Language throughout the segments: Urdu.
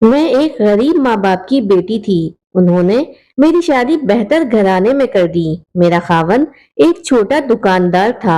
میں ایک غریب ماں باپ کی بیٹی تھی۔ انہوں نے میری شادی بہتر گھرانے میں کر دی۔ میرا خاوند ایک چھوٹا دکاندار تھا۔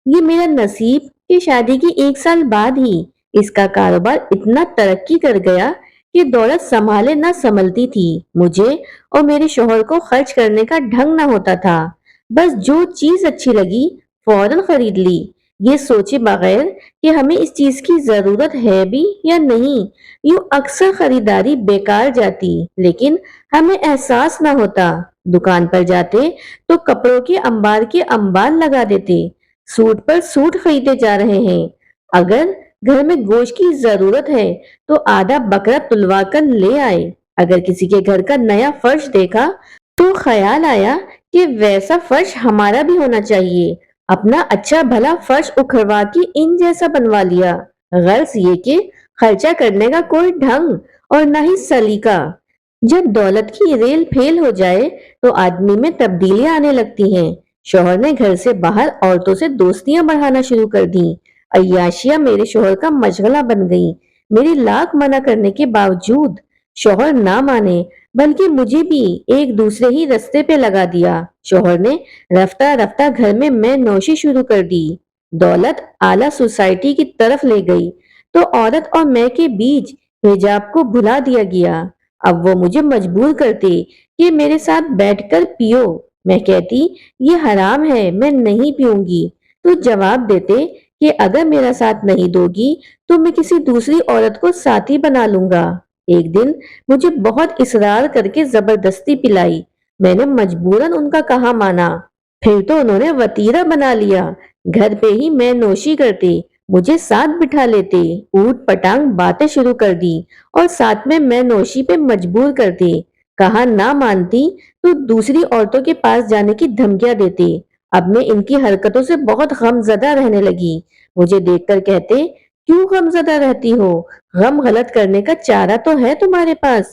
یہ میرا نصیب کہ شادی کی 1 سال بعد ہی اس کا کاروبار اتنا ترقی کر گیا کہ دولت سنبھالے نہ سنبھلتی تھی۔ مجھے اور میرے شوہر کو خرچ کرنے کا ڈھنگ نہ ہوتا تھا۔ بس جو چیز اچھی لگی فوراً خرید لی، یہ سوچے بغیر کہ ہمیں اس چیز کی ضرورت ہے بھی یا نہیں۔ یوں اکثر خریداری بیکار جاتی، لیکن ہمیں احساس نہ ہوتا۔ دکان پر جاتے تو کپڑوں کے انبار لگا دیتے، سوٹ پر سوٹ خریدے جا رہے ہیں۔ اگر گھر میں گوشت کی ضرورت ہے تو آدھا بکرا تلوا کر لے آئے۔ اگر کسی کے گھر کا نیا فرش دیکھا تو خیال آیا کہ ویسا فرش ہمارا بھی ہونا چاہیے۔ اپنا اچھا بھلا فرش اکھڑوا کے ان جیسا بنوا لیا۔ غرض یہ کہ خرچہ کرنے کا کوئی ڈھنگ اور نہ ہی سلیقہ۔ جب دولت کی ریل پھیل ہو جائے تو آدمی میں تبدیلیاں آنے لگتی ہیں۔ شوہر نے گھر سے باہر عورتوں سے دوستیاں بڑھانا شروع کر دیں۔ عیاشیاں میرے شوہر کا مشغلہ بن گئیں۔ میری لاکھ منع کرنے کے باوجود شوہر نہ مانے، بلکہ مجھے بھی ایک دوسرے ہی رستے پہ لگا دیا۔ شوہر نے رفتہ رفتہ گھر میں نوشی شروع کر دی۔ دولت اعلیٰ سوسائٹی کی طرف لے گئی تو عورت اور میں کے بیچ حجاب کو بھلا دیا گیا۔ اب وہ مجھے مجبور کرتے کہ میرے ساتھ بیٹھ کر پیو۔ میں کہتی یہ حرام ہے، میں نہیں پیوں گی۔ تو جواب دیتے کہ اگر میرا ساتھ نہیں دو گی تو میں کسی دوسری عورت کو ساتھی بنا لوں گا۔ ایک دن مجھے بہت اصرار کر کے زبردستی پلائی۔ میں نے مجبوراً ان کا کہا مانا۔ پھر تو انہوں نے وتیرہ بنا لیا۔ گھر پہ ہی میں نوشی کرتے، مجھے ساتھ بٹھا لیتے، اوٹ پٹانگ باتیں شروع کر دی اور ساتھ میں نوشی پہ مجبور کرتے۔ کہا نہ مانتی تو دوسری عورتوں کے پاس جانے کی دھمکیاں دیتے۔ اب میں ان کی حرکتوں سے بہت غم زدہ رہنے لگی۔ مجھے دیکھ کر کہتے کیوں غم زدہ رہتی ہو؟ غم غلط کرنے کا چارہ تو ہے تمہارے پاس۔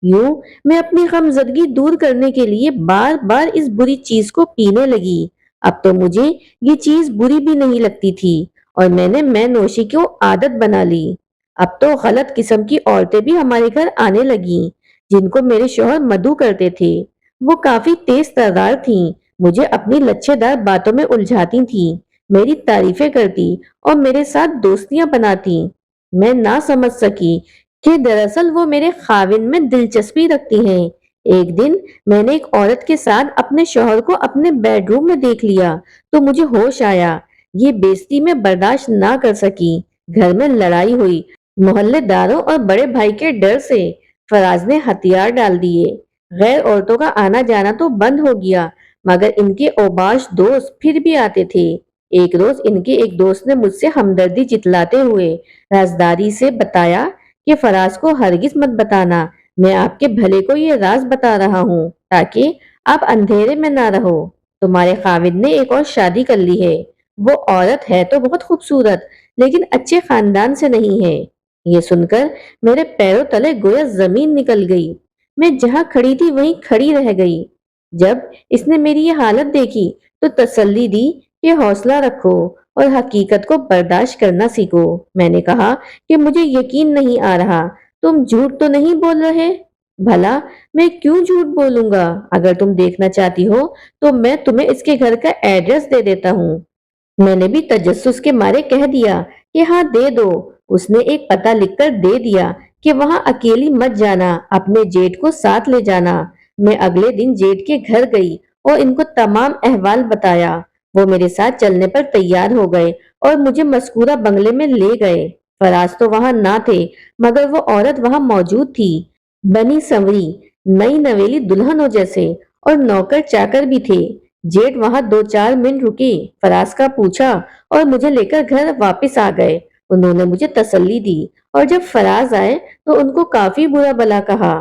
یوں میں اپنی غم زدگی دور کرنے کے لیے بار بار اس بری چیز کو پینے لگی۔ اب تو مجھے یہ چیز بری بھی نہیں لگتی تھی اور میں نے میں نوشی کو عادت بنا لی۔ اب تو غلط قسم کی عورتیں بھی ہمارے گھر آنے لگیں، جن کو میرے شوہر مدعو کرتے تھے۔ وہ کافی تیز ترار تھیں، مجھے اپنی لچھے دار باتوں میں الجھاتی تھیں، میری تعریفیں کرتی اور میرے ساتھ دوستیاں بناتی۔ میں نہ سمجھ سکی کہ دراصل وہ میرے خاوند میں دلچسپی رکھتی ہیں۔ ایک دن میں نے ایک عورت کے ساتھ اپنے شوہر کو اپنے بیڈ روم میں دیکھ لیا تو مجھے ہوش آیا۔ یہ بے عزتی میں برداشت نہ کر سکی۔ گھر میں لڑائی ہوئی۔ محلے داروں اور بڑے بھائی کے ڈر سے فراز نے ہتھیار ڈال دیے۔ غیر عورتوں کا آنا جانا تو بند ہو گیا، مگر ان کے اوباش دوست پھر بھی آتے تھے۔ ایک روز ان کے ایک دوست نے مجھ سے ہمدردی جتلاتے ہوئے رازداری سے بتایا کہ فراز کو ہرگز مت بتانا، میں آپ کے بھلے کو یہ راز بتا رہا ہوں تاکہ آپ اندھیرے میں نہ رہو۔ تمہارے خاوند نے ایک اور شادی کر لی ہے۔ وہ عورت ہے تو بہت خوبصورت، لیکن اچھے خاندان سے نہیں ہے۔ یہ سن کر میرے پیروں تلے گویا زمین نکل گئی۔ میں جہاں کھڑی تھی وہیں کھڑی رہ گئی۔ جب اس نے میری یہ حالت دیکھی تو تسلی دی کہ حوصلہ رکھو اور حقیقت کو برداشت کرنا سیکھو۔ میں نے کہا کہ مجھے یقین نہیں آ رہا، تم جھوٹ تو نہیں بول رہے؟ بھلا میں کیوں جھوٹ بولوں گا؟ اگر تم دیکھنا چاہتی ہو تو میں تمہیں اس کے گھر کا ایڈریس دے دیتا ہوں۔ میں نے بھی تجسس کے مارے کہہ دیا کہ ہاں دے دو۔ اس نے ایک پتہ لکھ کر دے دیا کہ وہاں اکیلی مت جانا، اپنے جیٹ کو ساتھ لے جانا۔ میں اگلے دن جیٹ کے گھر گئی اور ان کو تمام احوال بتایا۔ وہ میرے ساتھ چلنے پر تیار ہو گئے اور مجھے مذکورہ بنگلے میں لے گئے۔ فراز تو وہاں نہ تھے، مگر وہ عورت وہاں موجود تھی، بنی سنوری، نئی نویلی دلہنوں جیسے، اور نوکر چاکر بھی تھے۔ جیٹ وہاں 2-4 منٹ رکے، فراز کا پوچھا اور مجھے لے کر گھر واپس آ گئے۔ انہوں نے مجھے تسلی دی اور جب فراز آئے تو ان کو کافی برا بھلا کہا۔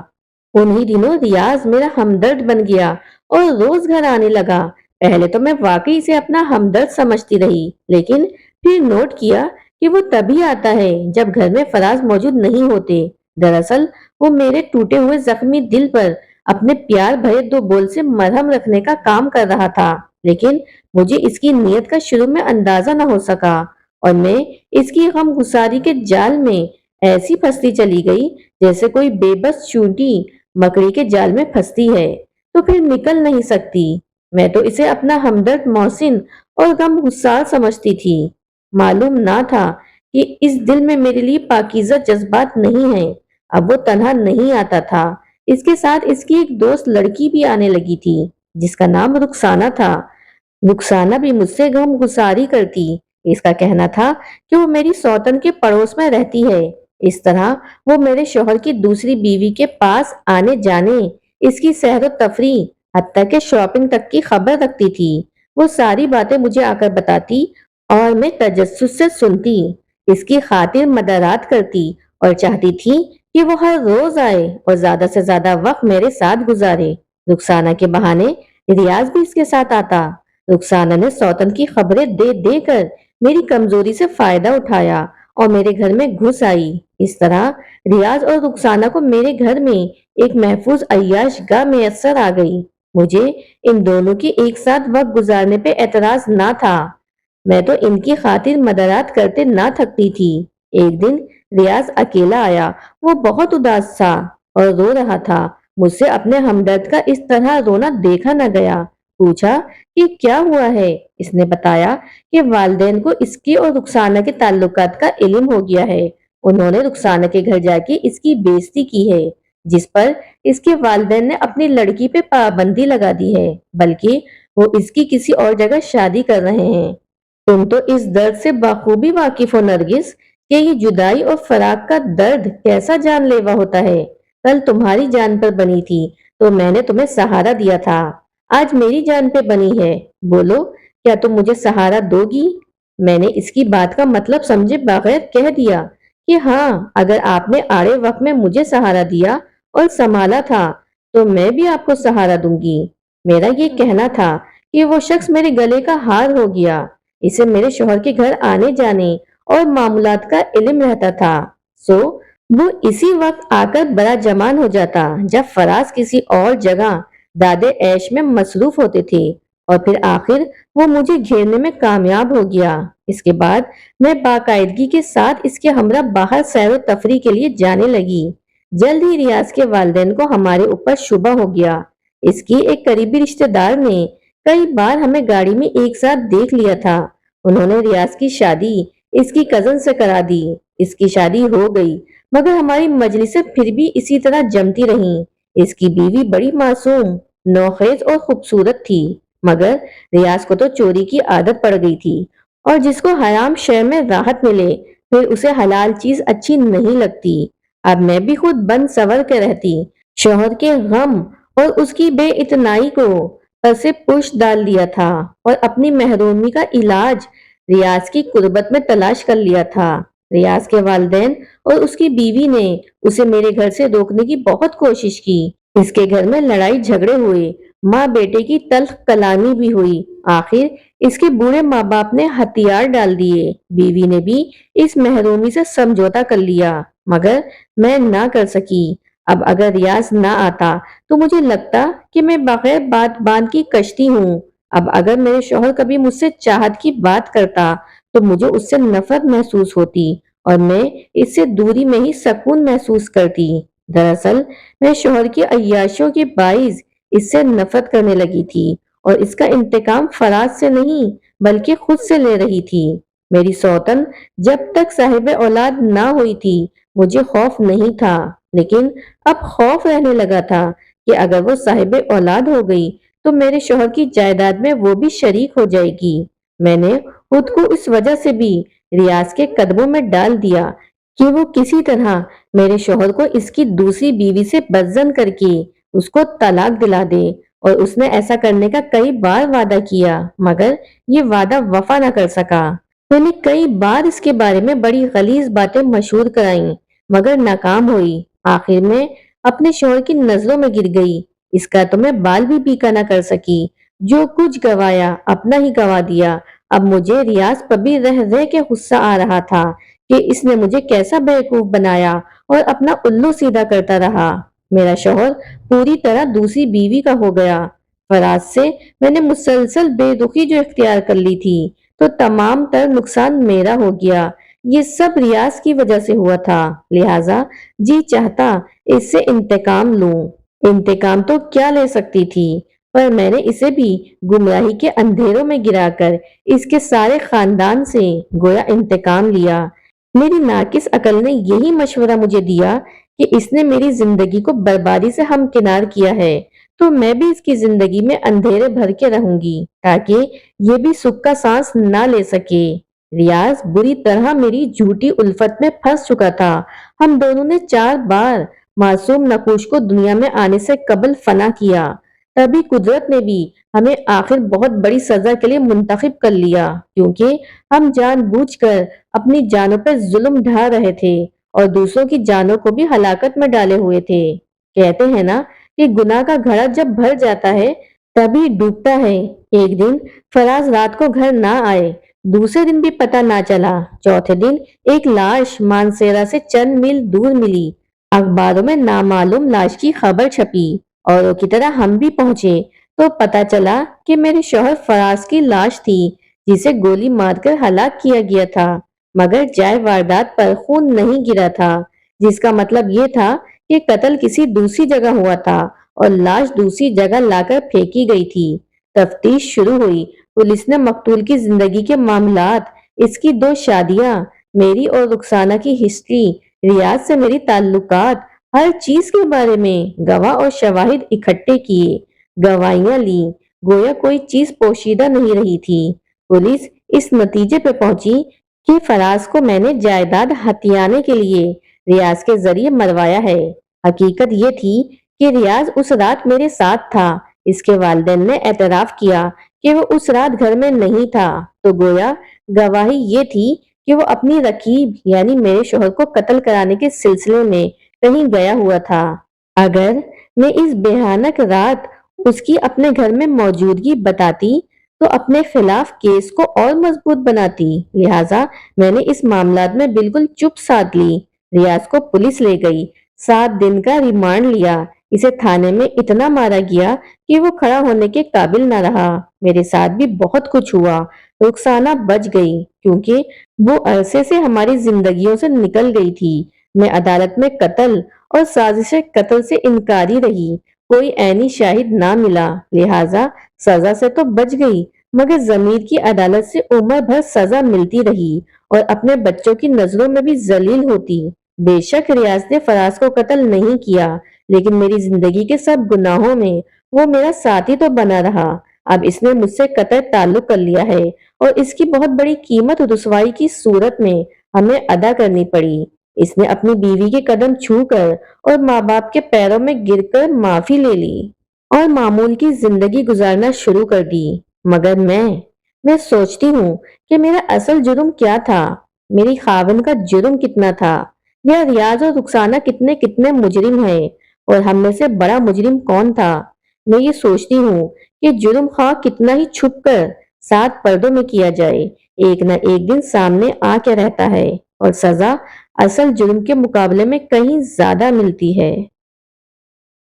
انہی دنوں ریاض میرا ہمدرد بن گیا اور روز گھر آنے لگا۔ پہلے تو میں واقعی سے اپنا ہمدرد سمجھتی رہی، لیکن پھر نوٹ کیا کہ وہ تبھی آتا ہے جب گھر میں فراز موجود نہیں ہوتے۔ دراصل وہ میرے ٹوٹے ہوئے زخمی دل پر اپنے پیار بھرے 2 بول سے مرہم رکھنے کا کام کر رہا تھا، لیکن مجھے اس کی نیت کا شروع میں اندازہ نہ ہو سکا اور میں اس کی غم گساری کے جال میں ایسی پھنستی چلی گئی جیسے کوئی بے بس چونٹی مکڑی کے جال میں پھنستی ہے تو پھر نکل نہیں سکتی۔ میں تو اسے اپنا ہمدرد محسن اور غم گسار سمجھتی تھی۔ معلوم نہ تھا کہ اس دل میں میرے لیے پاکیزہ جذبات نہیں ہیں۔ اب وہ تنہا نہیں آتا تھا، اس کے ساتھ اس کی ایک دوست لڑکی بھی آنے لگی تھی جس کا نام رخسانہ تھا۔ رخسانہ بھی مجھ سے غم گساری کرتی۔ اس کا کہنا تھا کہ وہ میری سوتن کے پڑوس میں رہتی ہے، اس طرح وہ میرے شوہر کی دوسری بیوی کے پاس آنے جانے، اس کی سیر و تفریح، حتیٰ کہ شاپنگ تک کی خبر رکھتی تھی۔ وہ ساری باتیں مجھے آ کر بتاتی اور میں تجسس سے سنتی، اس کی خاطر مدارات کرتی اور چاہتی تھی کہ وہ ہر روز آئے اور زیادہ سے زیادہ وقت میرے ساتھ گزارے۔ رخسانہ کے بہانے ریاض بھی اس کے ساتھ آتا۔ رخسانہ نے سوتن کی خبریں دے دے کر میری کمزوری سے فائدہ اٹھایا اور میرے گھر میں گھس آئی۔ اس طرح ریاض اور رخسانہ کو میرے گھر میں ایک محفوظ عیاش گاہ میسر آ گئی۔ مجھے ان دونوں کے ایک ساتھ وقت گزارنے پہ اعتراض نہ تھا، میں تو ان کی خاطر مدارات کرتے نہ تھکتی تھی۔ ایک دن ریاض اکیلا آیا، وہ بہت اداس تھا اور رو رہا تھا۔ مجھ سے اپنے ہمدرد کا اس طرح رونا دیکھا نہ گیا۔ پوچھا کہ کیا ہوا ہے؟ اس نے بتایا کہ والدین کو اس کی اور رخسانہ کے تعلقات کا علم ہو گیا ہے۔ انہوں نے رخسانہ کے گھر جا کے اس کی بے عزتی کی ہے، جس پر اس کے والدین نے اپنی لڑکی پہ پابندی لگا دی ہے، بلکہ وہ اس کی کسی اور جگہ شادی کر رہے ہیں۔ تم تو اس درد سے بخوبی واقف ہو نرگس کہ یہ جدائی اور فراق کا درد کیسا جان لیوا ہوتا ہے۔ کل تمہاری جان پر بنی تھی تو میں نے تمہیں سہارا دیا تھا، آج میری جان پہ بنی ہے، بولو کیا تم مجھے سہارا دو گی؟ میں نے اس کی بات کا مطلب سمجھے بغیر کہہ دیا کہ ہاں، اگر آپ نے آڑے وقت میں مجھے سہارا دیا اور سنبھالا تھا تو میں بھی آپ کو سہارا دوں گی۔ میرا یہ کہنا تھا کہ وہ شخص میرے گلے کا ہار ہو گیا، اسے میرے شوہر کے گھر آنے جانے اور معاملات کا علم رہتا تھا، سو وہ اسی وقت آ کر بڑا جمان ہو جاتا جب فراز کسی اور جگہ دادے عیش میں مصروف ہوتے تھے، اور پھر آخر وہ مجھے گھیرنے میں کامیاب ہو گیا۔ اس کے بعد میں باقاعدگی کے ساتھ اس کے ہمراہ باہر سیر و تفریح کے لیے جانے لگی۔ جلد ہی ریاض کے والدین کو ہمارے اوپر شبہ ہو گیا۔ اس کی ایک قریبی رشتہ دار نے کئی بار ہمیں گاڑی میں ایک ساتھ دیکھ لیا تھا۔ انہوں نے ریاض کی شادی اس کی کزن سے کرا دی۔ اس کی شادی ہو گئی، مگر ہماری مجلسیں پھر بھی اسی طرح جمتی رہیں۔ اس کی بیوی بڑی معصوم، نوخیز اور خوبصورت تھی، مگر ریاض کو تو چوری کی عادت پڑ گئی تھی، اور جس کو حرام شے میں راحت ملے پھر اسے حلال چیز اچھی نہیں لگتی۔ اب میں بھی خود بند سور کے رہتی، شوہر کے غم اور اس کی بے اتنائی کو پس پش ڈال دیا تھا اور اپنی محرومی کا علاج ریاض کی قربت میں تلاش کر لیا تھا۔ ریاض کے والدین اور اس کی بیوی نے اسے میرے گھر سے روکنے کی بہت کوشش کی۔ اس کے گھر میں لڑائی جھگڑے ہوئے، ماں بیٹے کی تلخ کلامی بھی ہوئی، آخر اس کے بوڑھے ماں باپ نے ہتھیار ڈال دیے۔ بیوی نے بھی اس محرومی سے سمجھوتا کر لیا، مگر میں نہ کر سکی۔ اب اگر ریاض نہ آتا تو مجھے لگتا کہ میں بغیر بات باندھ کی کشتی ہوں۔ اب اگر میرے شوہر کبھی مجھ سے چاہت کی بات کرتا تو مجھے اس سے نفرت محسوس ہوتی اور میں اس سے دوری میں ہی سکون محسوس کرتی۔ دراصل میں شوہر کی عیاشیوں کے باعث اس سے نفرت کرنے لگی تھی اور اس کا انتقام فراز سے نہیں بلکہ خود سے لے رہی تھی۔ میری سوتن جب تک صاحب اولاد نہ ہوئی تھی مجھے خوف نہیں تھا، لیکن اب خوف رہنے لگا تھا کہ اگر وہ صاحب اولاد ہو گئی تو میرے شوہر کی جائیداد میں وہ بھی شریک ہو جائے گی۔ میں نے خود کو اس وجہ سے بھی ریاض کے قدموں میں ڈال دیا کہ وہ کسی طرح میرے شوہر کو اس کی دوسری بیوی سے بدزن کر کے اس کو طلاق دلا دے، اور اس نے ایسا کرنے کا کئی بار وعدہ کیا مگر یہ وعدہ وفا نہ کر سکا۔ میں نے کئی بار اس کے بارے میں بڑی غلیظ باتیں مشہور کرائیں مگر ناکام ہوئی۔ آخر میں اپنے شوہر کی نظروں میں گر گئی۔ اس کا تو میں بال بھی پیکا نہ کر سکی، جو کچھ گوایا اپنا ہی گوا دیا۔ اب مجھے ریاض پر بھی رہ رہ کے غصہ آ رہا تھا کہ اس نے مجھے کیسا بیوقوف بنایا اور اپنا الو سیدھا کرتا رہا۔ میرا شوہر پوری طرح دوسری بیوی کا ہو گیا۔ فراز سے میں نے مسلسل بے رخی جو اختیار کر لی تھی تو تمام تر نقصان میرا ہو گیا۔ یہ سب ریاض کی وجہ سے ہوا تھا، لہٰذا جی چاہتا اس سے انتقام لوں۔ انتقام تو کیا لے سکتی تھی، پر میں نے اسے بھی گمراہی کے اندھیروں میں گرا کر اس کے سارے خاندان سے گویا انتقام لیا۔ میری ناقص عقل نے یہی مشورہ مجھے دیا کہ اس نے میری زندگی کو بربادی سے ہمکنار کیا ہے، تو میں بھی اس کی زندگی میں اندھیرے بھر کے رہوں گی تاکہ یہ بھی سکھ کا سانس نہ لے سکے۔ ریاض بری طرح میری جھوٹی الفت میں پھنس چکا تھا۔ ہم دونوں نے 4 بار معصوم نقوش کو دنیا میں آنے سے قبل فنا کیا، تبھی قدرت نے بھی ہمیں آخر بہت بڑی سزا کے لیے منتخب کر لیا، کیونکہ ہم جان بوجھ کر اپنی جانوں پر ظلم ڈھا رہے تھے اور دوسروں کی جانوں کو بھی ہلاکت میں ڈالے ہوئے تھے۔ کہتے ہیں نا کہ گناہ کا گھڑا جب بھر جاتا ہے تبھی ڈوبتا ہے۔ ایک دن فراز رات کو گھر نہ آئے، دوسرے دن بھی پتہ نہ چلا، چوتھے دن ایک لاش مانسیرا سے چند میل دور ملی۔ اخباروں میں نامعلوم لاش کی خبر چھپی، اوروں کی طرح ہم بھی پہنچے تو پتہ چلا کہ میرے شوہر فراز کی لاش تھی، جسے گولی مار کر ہلاک کیا گیا تھا، مگر جائے واردات پر خون نہیں گرا تھا، جس کا مطلب یہ تھا کہ قتل کسی دوسری جگہ ہوا تھا اور لاش دوسری جگہ لا کر پھینکی گئی تھی۔ تفتیش شروع ہوئی، پولیس نے مقتول کی زندگی کے معاملات، اس کی 2 شادیاں، میری اور رخسانہ کی ہسٹری، ریاض سے میری تعلقات، ہر چیز کے بارے میں گواہ اور شواہد اکٹھے کیے، گواہیاں لیں، گویا کوئی چیز پوشیدہ نہیں رہی تھی۔ پولیس اس نتیجے پہ پہنچی کہ فراز کو میں نے جائیداد ہتھیانے کے لیے ریاض کے ذریعے مروایا ہے۔ حقیقت یہ تھی کہ ریاض اس رات میرے ساتھ تھا۔ اس کے والدین نے اعتراف کیا کہ وہ اس رات گھر میں نہیں تھا، تو گویا گواہی یہ تھی کہ وہ اپنی رقیب یعنی میرے شوہر کو قتل کرانے کے سلسلے میں کہیں گیا ہوا تھا۔ اگر میں اس بھیانک رات اس کی اپنے گھر میں موجودگی بتاتی تو اپنے خلاف کیس کو اور مضبوط بناتی، لہٰذا میں نے اس معاملات میں بالکل چپ سادھ لی۔ ریاض کو پولیس لے گئی، 7 دن کا ریمانڈ لیا، اسے تھانے میں اتنا مارا گیا کہ وہ کھڑا ہونے کے قابل نہ رہا۔ میرے ساتھ بھی بہت کچھ ہوا۔ رخسانہ بچ گئی کیونکہ وہ عرصے سے ہماری زندگیوں سے نکل گئی تھی۔ میں عدالت میں قتل اور سازش قتل سے انکاری رہی، کوئی عینی شاہد نہ ملا، لہٰذا سزا سے تو بچ گئی، مگر ضمیر کی عدالت سے عمر بھر سزا ملتی رہی اور اپنے بچوں کی نظروں میں بھی ذلیل ہوتی۔ بے شک ریاض نے فراز کو قتل نہیں کیا، لیکن میری زندگی کے سب گناہوں میں وہ میرا ساتھی تو بنا رہا۔ اب اس نے مجھ سے قطع تعلق کر لیا ہے اور اس کی بہت بڑی قیمت رسوائی کی صورت میں ہمیں ادا کرنی پڑی۔ اس نے اپنی بیوی کے قدم چھو کر اور ماں باپ کے پیروں میں گر کر معافی لے لی اور معمول کی زندگی گزارنا شروع کر دی، مگر میں سوچتی ہوں کہ میرا اصل جرم کیا تھا، میری خاوند کا جرم کتنا تھا، یا ریاض اور رخسانہ کتنے مجرم ہیں، اور ہم میں سے بڑا مجرم کون تھا۔ میں یہ سوچتی ہوں کہ جرم خواہ کتنا ہی چھپ کر 7 پردوں میں کیا جائے، ایک نہ ایک دن سامنے آ کے رہتا ہے اور سزا اصل جرم کے مقابلے میں کہیں زیادہ ملتی ہے۔